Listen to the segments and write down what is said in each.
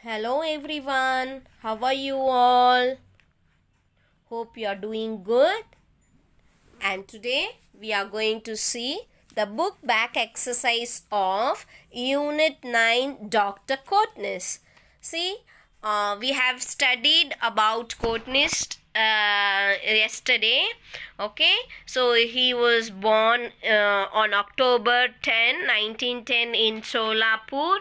Hello everyone, how are you all? Hope you are doing good. And today we are going to see the book back exercise of Unit 9 Dr. Courtness. See, we have studied about Courtness yesterday. Okay, so he was born on October 10, 1910 in Solapur,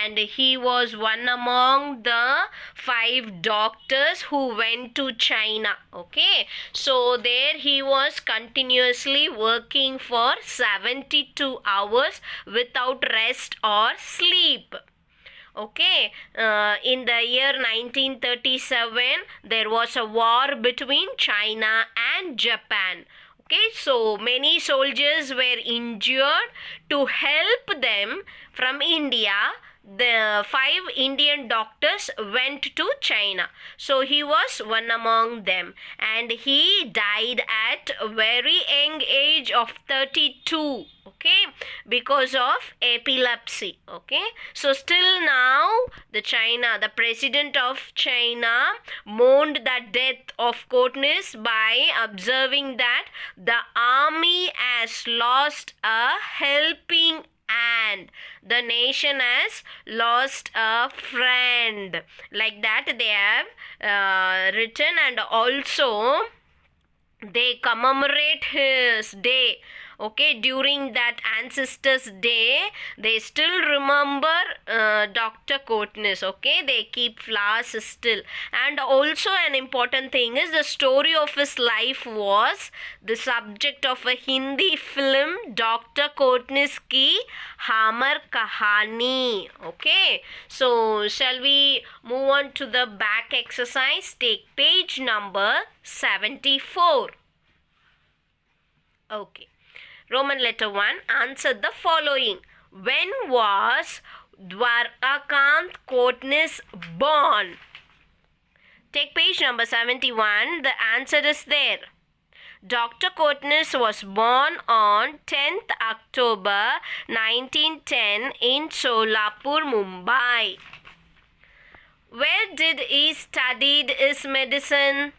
and he was one among the 5 doctors who went to China. Okay, so there he was continuously working for 72 hours without rest or sleep. Okay, in the year 1937, there was a war between China and Japan. Okay, so many soldiers were injured. To help them from India, the 5 Indian doctors went to China. So he was one among them, and he died at a very young age of 32. Okay, because of epilepsy. Okay, so still now the president of China mourned the death of Courtness by observing that the army has lost a helping hand, the nation has lost a friend. Like that they have written, and also they commemorate his day. Okay, during that ancestors day they still remember Dr. Courtness. Okay, they keep flowers still. And also an important thing is the story of his life was the subject of a Hindi film, Dr. Courtness ki Hamar Kahani. Okay, so shall we move on to the back exercise? Take page number 74. Okay. Roman letter 1. Answer the following. When was Dwarakant Courtness born? Take page number 71. The answer is there. Dr. Courtness was born on 10th October 1910 in Solapur, Mumbai. Where did he studied his medicine?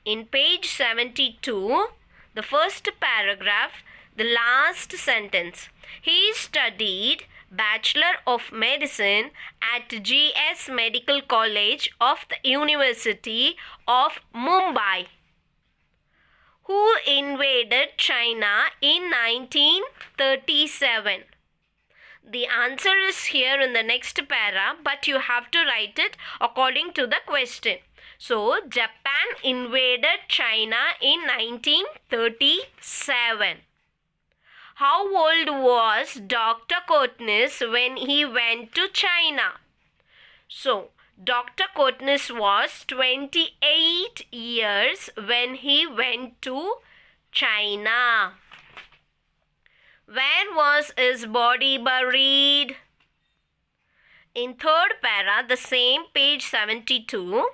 In page 72, the first paragraph, the last sentence. He studied Bachelor of Medicine at GS Medical College of the University of Mumbai. Who invaded China in 1937? The answer is here in the next para, but you have to write it according to the question. So, Japan invaded China in 1937. How old was Dr. Courtness when he went to China? So, Dr. Courtness was 28 years when he went to China. Where was his body buried? In third para, the same page 72.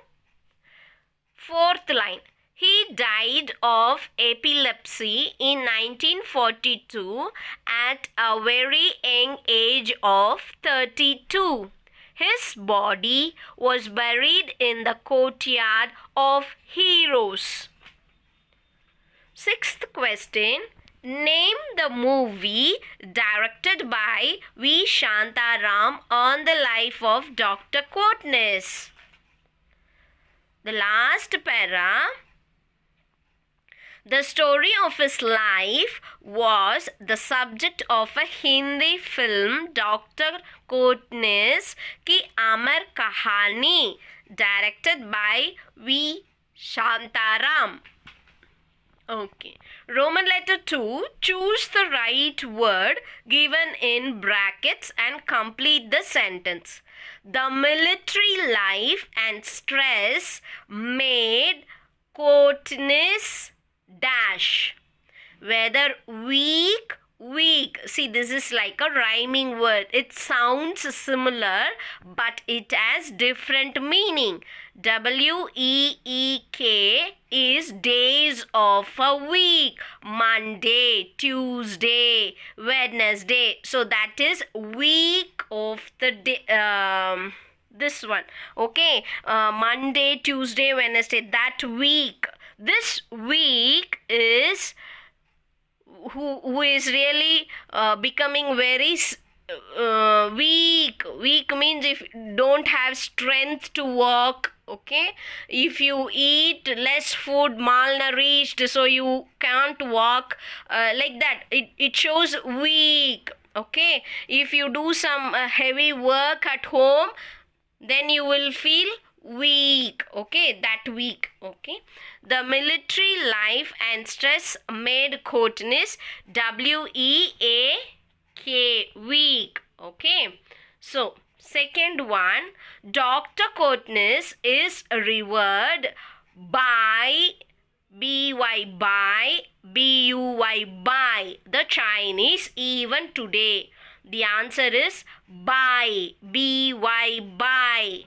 Fourth line. He died of epilepsy in 1942 at a very young age of 32. His body was buried in the courtyard of Heroes. Sixth question. Name the movie directed by V. Shantaram on the life of Dr. Courtness. The last para. The story of his life was the subject of a Hindi film, Dr. Courtness ki Amar Kahani, directed by V. Shantaram. Okay. Roman letter 2. Choose the right word given in brackets and complete the sentence. The military life and stress made Courtness dash. Whether weak. See, this is like a rhyming word. It sounds similar, but it has different meaning. WEEK is days of a week. Monday, Tuesday, Wednesday. So that is week of the day. this one. Okay, Monday, Tuesday, Wednesday, that week. This week is who is really becoming very weak. Weak means if don't have strength to walk. Okay, if you eat less food, malnourished, so you can't walk, like that, it shows weak. Okay, if you do some heavy work at home, then you will feel weak. Okay, that week. Okay, the military life and stress made Courtney's weak, weak. Okay, so second one, Dr. Courtney's is revered by by the Chinese even today. The answer is by by.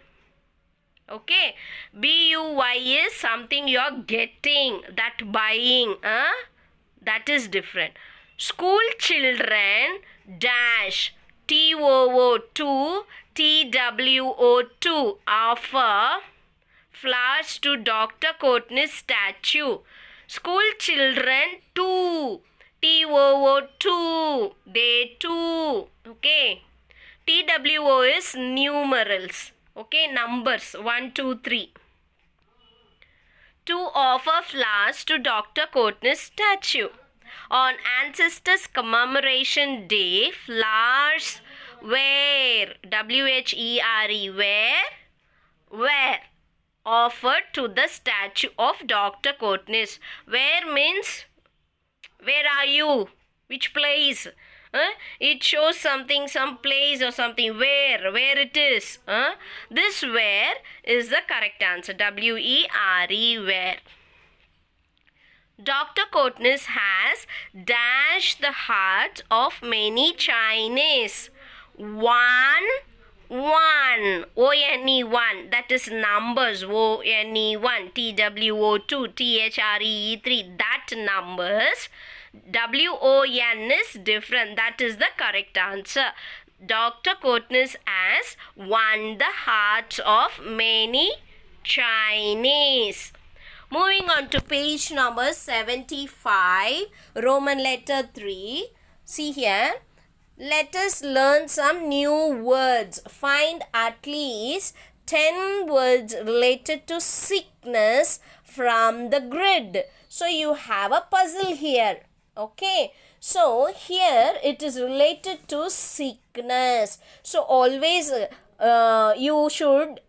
Okay, buy is something you are getting, that buying, that is different. School children dash TOO2 offer flowers to Dr. Courtney's statue. School children TOO2, they too. Okay, TWO is numerals. Okay, numbers 1, 2, 3. To offer flowers to Dr. Courtney's statue. On Ancestors Commemoration Day, flowers were were offered to the statue of Dr. Courtney's. Where means, where are you? Which place? It shows something, some place or something. Where it is. This where is the correct answer. where. Dr. Courtney's has dashed the hearts of many Chinese. One, ONE1, that is numbers. ONE1, TWO2, THREE3, that numbers. WON is different. That is the correct answer. Dr. Courtney's has won the hearts of many Chinese. Moving on to page number 75, Roman letter 3. See here. Let us learn some new words. Find at least 10 words related to sickness from the grid. So you have a puzzle here. Okay, so here it is related to sickness. So always you should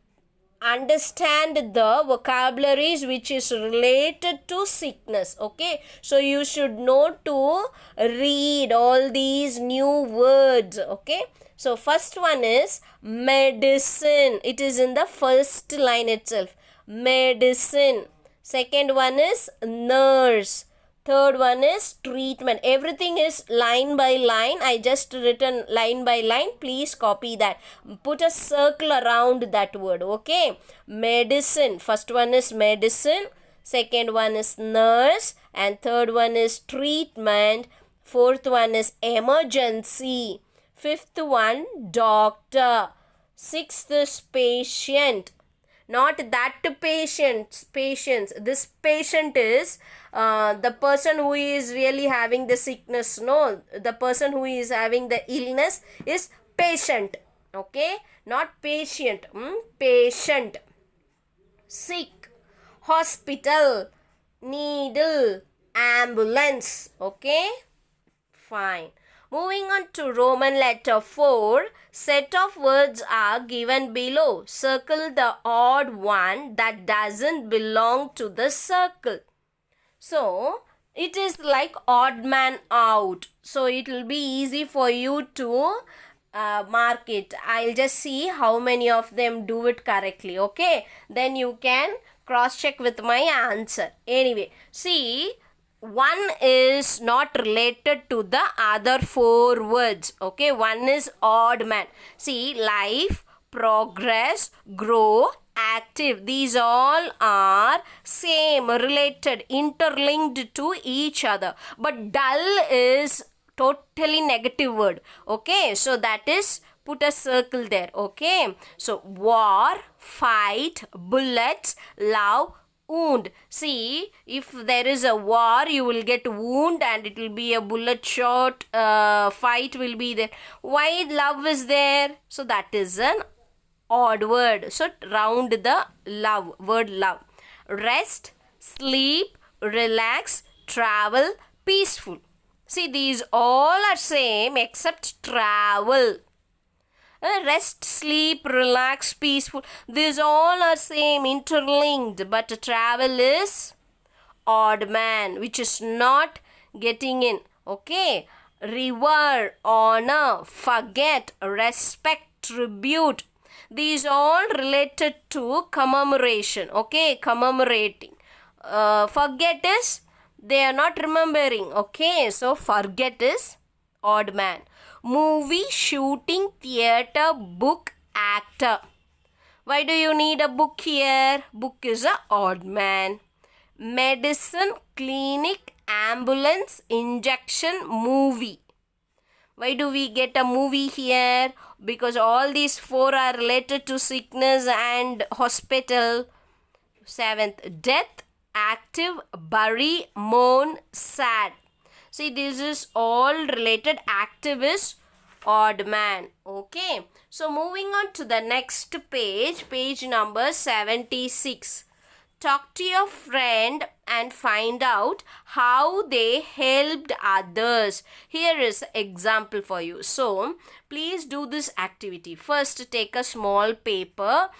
understand the vocabularies which is related to sickness. Okay, so you should know to read all these new words. Okay, so first one is medicine. It is in the first line itself. Medicine. Second one is nurse. Third one is treatment. Everything is line by line. I just written line by line. Please copy that. Put a circle around that word. Okay. Medicine. First one is medicine. Second one is nurse. And third one is treatment. Fourth one is emergency. Fifth one, doctor. Sixth is patient. Not that patients. This patient is the person who is really having the sickness. No, the person who is having the illness is patient. Okay, not patient. Patient. Sick. Hospital. Needle. Ambulance. Okay, fine. Moving on to Roman letter 4. Set of words are given below. Circle the odd one that doesn't belong to the circle. So, it is like odd man out. So, it will be easy for you to mark it. I'll just see how many of them do it correctly. Okay. Then you can cross check with my answer. Anyway, see, one is not related to the other 4 words. Okay, one is odd man. See, life, progress, grow, active. These all are same, related, interlinked to each other. But dull is totally negative word. Okay, so that is put a circle there. Okay, so war, fight, bullets, love, wound. See, if there is a war, you will get wound and it will be a bullet shot. Fight will be there. Why love is there? So that is an odd word. So round the love, word love. Rest, sleep, relax, travel, peaceful. See, these all are same except travel. Rest, sleep, relax, peaceful. These all are same, interlinked. But travel is odd man, which is not getting in. Okay. Revere, honor, forget, respect, tribute. These all related to commemoration. Okay. Commemorating. Forget is they are not remembering. Okay. So forget is odd man. Movie, shooting, theater, book, actor. Why do you need a book here? Book is a odd man. Medicine, clinic, ambulance, injection, movie. Why do we get a movie here? Because all these four are related to sickness and hospital. Seventh, death, active, bury, mourn, sad. See, this is all related. Active is odd man. Okay. So, moving on to the next page. Page number 76. Talk to your friend and find out how they helped others. Here is an example for you. So, please do this activity. First, take a small paper,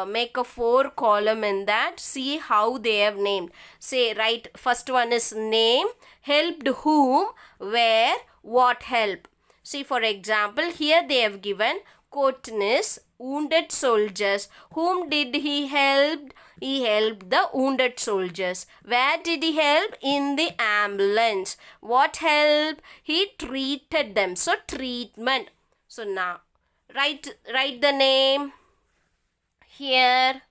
make a 4 column in that. See how they have named. Say, write, first one is name, helped whom, where, what help. See, for example, here they have given Cotton's wounded soldiers. Whom did he help? He helped the wounded soldiers. Where did he help? In the ambulance. What help? He treated them. So, treatment. So, now, write the name here.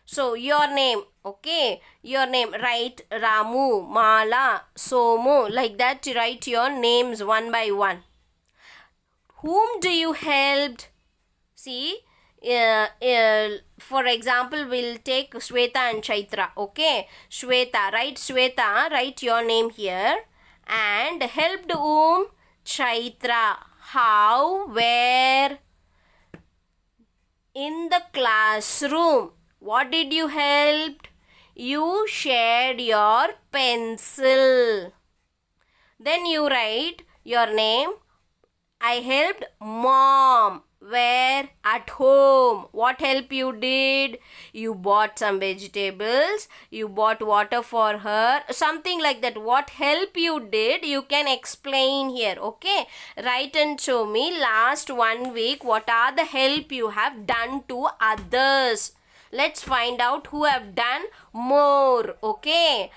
So, your name. Okay. Your name. Write Ramu, Mala, Somu. Like that, you write your names one by one. Whom do you helped? See, for example, we'll take Shweta and Chaitra. Okay, Shweta, write your name here. And helped whom? Chaitra. How? Where? In the classroom. What did you help? You shared your pencil. Then you write your name. I helped mom. Where? At home. What help you did? You bought some vegetables. You bought water for her. Something like that. What help you did? You can explain here. Okay. Write and show me last 1 week what are the help you have done to others. Let's find out who have done more. Okay.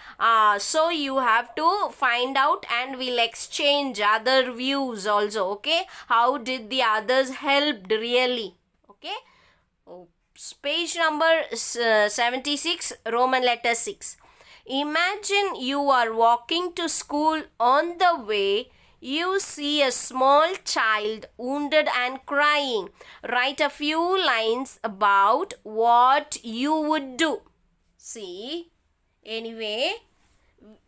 So you have to find out and we'll exchange other views also. Okay. How did the others helped really? Okay. Page number 76, Roman letter 6. Imagine you are walking to school. On the way, you see a small child wounded and crying. Write a few lines about what you would do. See, anyway,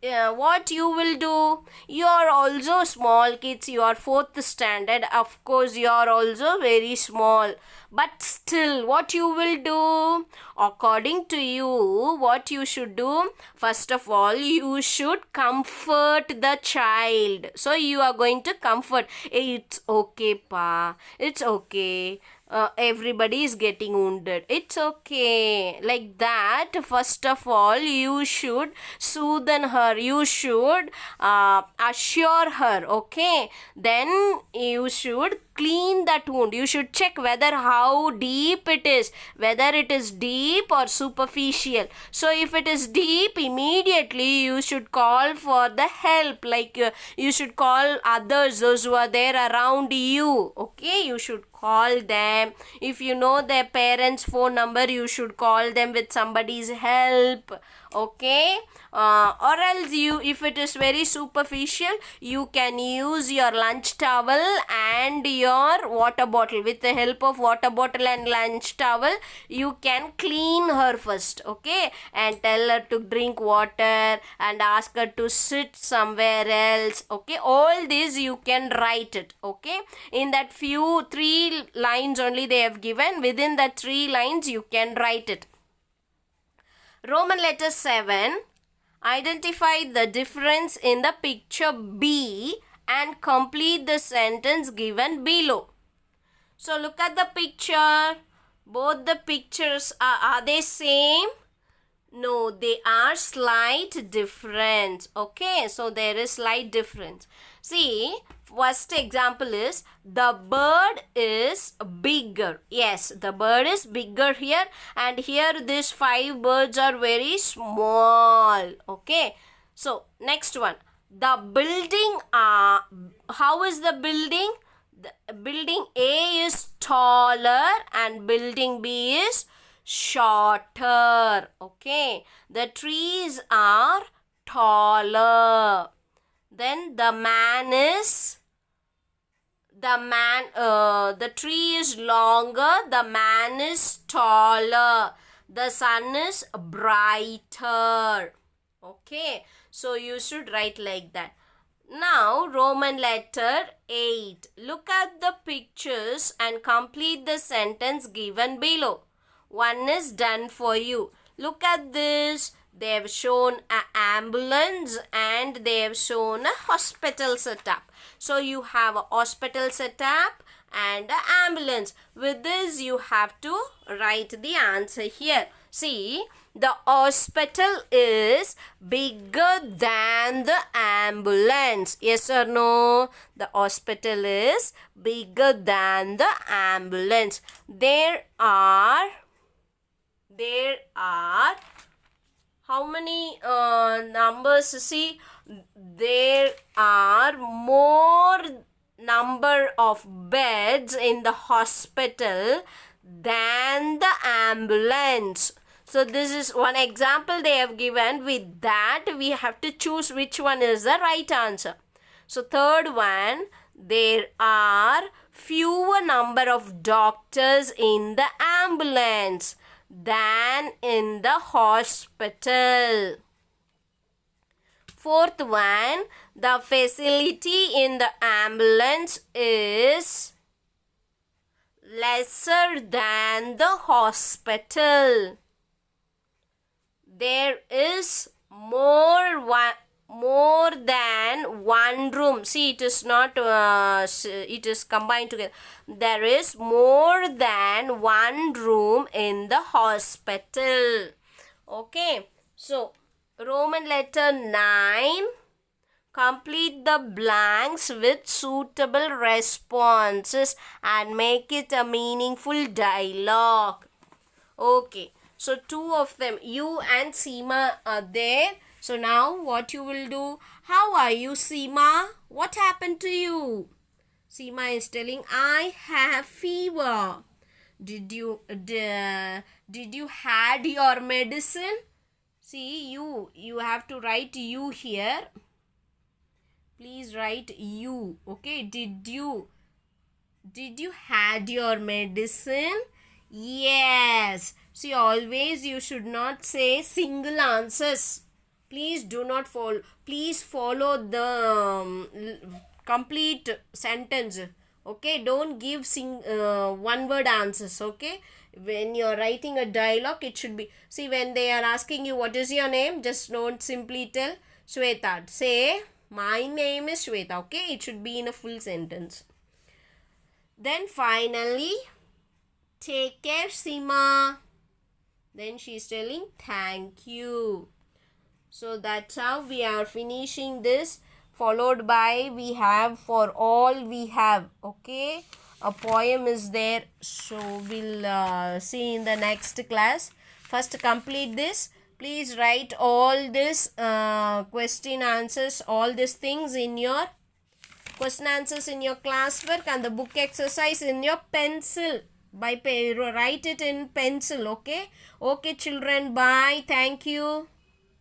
what you will do? You are also small kids. You are 4th standard. Of course, you are also very small. But still, what you will do? According to you, what you should do? First of all, you should comfort the child. So, you are going to comfort. Hey, it's okay, pa. It's okay. Everybody is getting wounded. It's okay. Like that, first of all, you should soothe her. You should assure her. Okay. Then you should clean that wound. You should check whether how deep it is. Whether it is deep or superficial. So, if it is deep, immediately you should call for the help. Like you should call others, those who are there around you. Okay. You should call them. If you know their parents' phone number, you should call them with somebody's help. okay? Or else if it is very superficial, you can use your lunch towel and your water bottle. With the help of water bottle and lunch towel, you can clean her first, okay? And tell her to drink water and ask her to sit somewhere else, okay? All this you can write it, okay? In that 3 lines only they have given. Within that 3 lines you can write it. Roman letter 7. Identify the difference in the picture B and complete the sentence given below. So look at the picture. Both the pictures are they same? No, they are slight difference. Okay, so there is slight difference. See, first example is the bird is bigger. Yes, the bird is bigger here, and here these 5 birds are very small. Okay, so next one. The building, how is the building? The building A is taller and building B is shorter. Okay, the trees are taller. Then the tree is longer, the man is taller, the sun is brighter. Okay, so you should write like that. Now Roman letter 8. Look at the pictures and complete the sentence given below. One is done for you. Look at this. They have shown an ambulance and they have shown a hospital setup. So you have a hospital setup and an ambulance. With this you have to write the answer here. See, the hospital is bigger than the ambulance. Yes or no? The hospital is bigger than the ambulance. There are how many numbers? See, there are more number of beds in the hospital than the ambulance. So this is one example they have given. With that we have to choose which one is the right answer. So third one, there are fewer number of doctors in the ambulance than in the hospital. Fourth one, the facility in the ambulance is lesser than the hospital. There is more than one room. See, it is not, it is combined together. There is more than one room in the hospital. Okay, so Roman letter 9. Complete the blanks with suitable responses and make it a meaningful dialogue. Okay, so 2 of them, you and Seema, are there. So now what you will do? How are you, Seema? What happened to you? Seema is telling, I have fever. Did you had your medicine? See, you have to write you here. Please write you. Okay, did you had your medicine? Yes. See, always you should not say single answers. Please do not follow. Please follow the complete sentence. Okay, don't give one word answers. Okay, when you are writing a dialogue, it should be, see, when they are asking you what is your name, just don't simply tell Shweta. Say, my name is Shweta. Okay, it should be in a full sentence. Then finally, take care, Seema. Then she is telling thank you. So that's how we are finishing this. Followed by we have for all we have. Okay, a poem is there. So we'll see in the next class. First complete this. Please write all this question answers, all these things in your question answers in your classwork and the book exercise in your pencil. Write it in pencil. Okay, children, bye. Thank you.